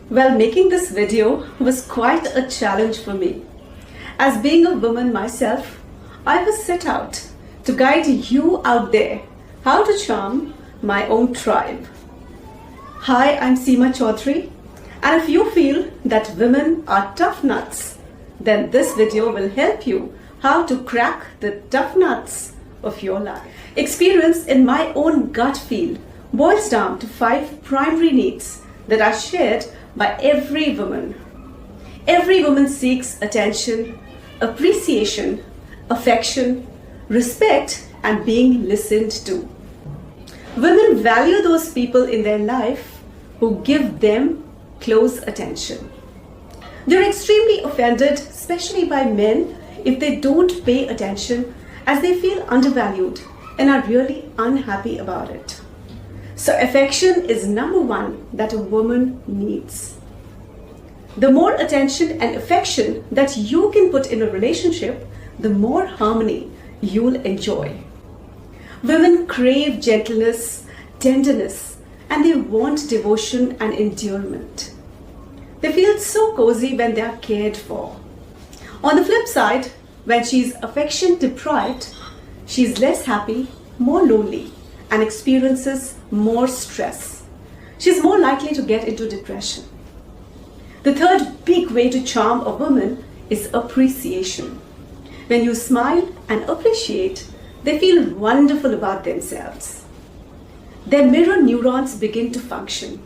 Well, making this video was quite a challenge for me. As being a woman myself, I was set out to guide you out there how to charm my own tribe. Hi, I'm Seema Choudhri, and if you feel that women are tough nuts, then this video will help you how to crack the tough nuts of your life. Experience in my own gut feel boils down to 5 primary needs that are shared by every woman. Every woman seeks attention, appreciation, affection, respect, and being listened to. Women value those people in their life who give them close attention. They're extremely offended, especially by men, if they don't pay attention, as they feel undervalued and are really unhappy about it. So affection is number 1 that a woman needs. The more attention and affection that you can put in a relationship, the more harmony you'll enjoy. Women crave gentleness, tenderness, and they want devotion and endearment. They feel so cozy when they are cared for. On the flip side, when she's affection deprived, she's less happy, more lonely, and experiences more stress. She's more likely to get into depression. The third big way to charm a woman is appreciation. When you smile and appreciate, they feel wonderful about themselves. Their mirror neurons begin to function.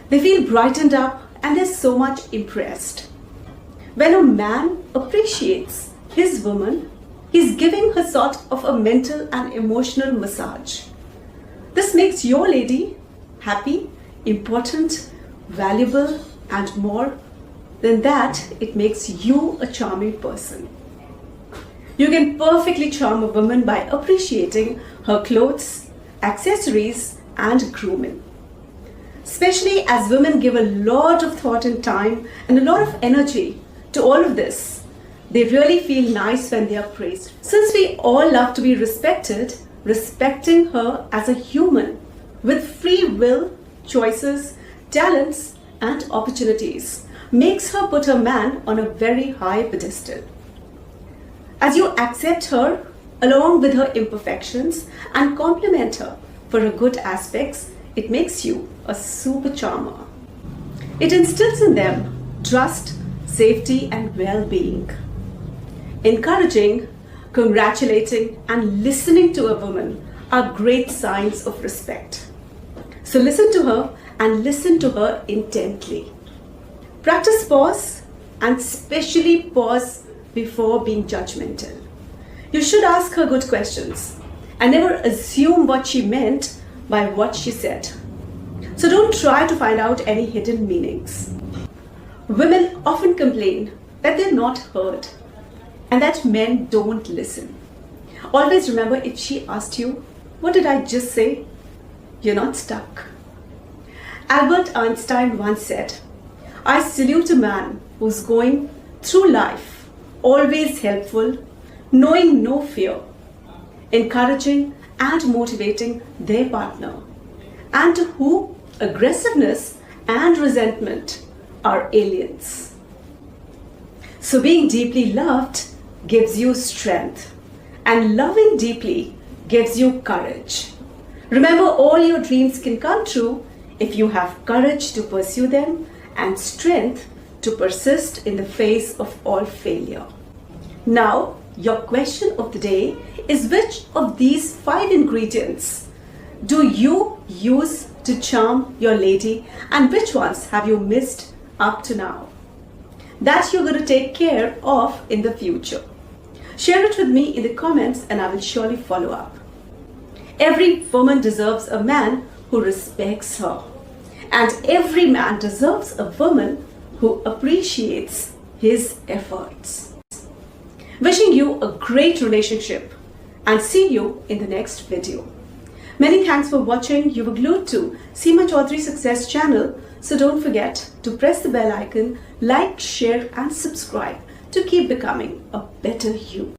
They feel brightened up and they're so much impressed. When a man appreciates his woman, he's giving her sort of a mental and emotional massage. This makes your lady happy, important, valuable, and more than that, it makes you a charming person. You can perfectly charm a woman by appreciating her clothes, accessories, and grooming. Especially as women give a lot of thought and time and a lot of energy to all of this, they really feel nice when they are praised. Since we all love to be respected, respecting her as a human with free will, choices, talents, and opportunities makes her put her man on a very high pedestal. As you accept her along with her imperfections and compliment her for her good aspects, it makes you a super charmer. It instills in them trust, safety, and well-being. Encouraging, congratulating, and listening to a woman are great signs of respect. So listen to her and listen to her intently. Practice pause, and especially pause before being judgmental. You should ask her good questions and never assume what she meant by what she said. So don't try to find out any hidden meanings. Women often complain that they're not heard and that men don't listen. Always remember, if she asked you, "What did I just say?" you're not stuck. Albert Einstein once said, "I salute a man who's going through life always helpful, knowing no fear, encouraging and motivating their partner, and to whom aggressiveness and resentment are aliens." So being deeply loved gives you strength, and loving deeply gives you courage. Remember, all your dreams can come true if you have courage to pursue them and strength to persist in the face of all failure. Now, your question of the day is, which of these 5 ingredients do you use to charm your lady, and which ones have you missed up to now that you're going to take care of in the future? Share it with me in the comments and I will surely follow up. Every woman deserves a man who respects her, and every man deserves a woman who appreciates his efforts. Wishing you a great relationship and see you in the next video. Many thanks for watching. You were glued to Seema Choudhri Success channel, so don't forget to press the bell icon, like, share and subscribe to keep becoming a better you.